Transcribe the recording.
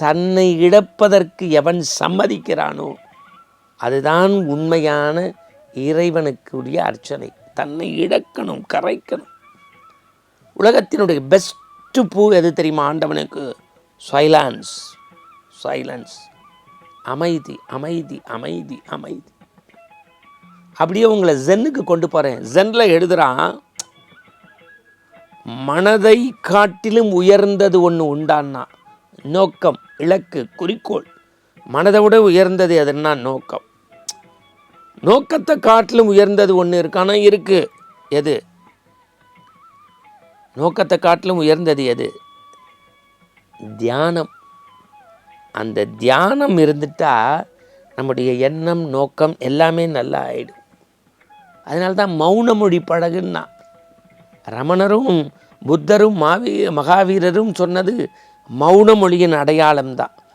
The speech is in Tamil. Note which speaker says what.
Speaker 1: தன்னை இழப்பதற்கு எவன் சம்மதிக்கிறானோ அதுதான் உண்மையான இறைவனுக்குரிய அர்ச்சனை. தன்னை இழக்கணும், கரைக்கணும். உலகத்தினுடைய பெஸ்ட்டு பூ எது தெரியுமா ஆண்டவனுக்கு? சைலன்ஸ். சைலன்ஸ், அமைதி, அமைதி, அமைதி, அமைதி. அப்படியே உங்களை ஜென்னுக்கு கொண்டு போகிறேன். ஜென்னில் எழுதுகிறான், மனதை காட்டிலும் உயர்ந்தது ஒன்று உண்டான்னா நோக்கம், இலக்கு, குறிக்கோள். மனதை விட உயர்ந்தது எதுன்னா நோக்கம். நோக்கத்தை காட்டிலும் உயர்ந்தது ஒன்று இருக்கானா? இருக்கு. எது? நோக்கத்தை காட்டிலும் உயர்ந்தது எது? தியானம். அந்த தியானம் இருந்துட்டா நம்முடைய எண்ணம், நோக்கம் எல்லாமே நல்லா ஆயிடும். அதனால தான் மௌன மொழி பழகுன்னா ரமணரும் புத்தரும் மகாவீரரும் சொன்னது மௌன மொழியின் அடையாளம்தான்.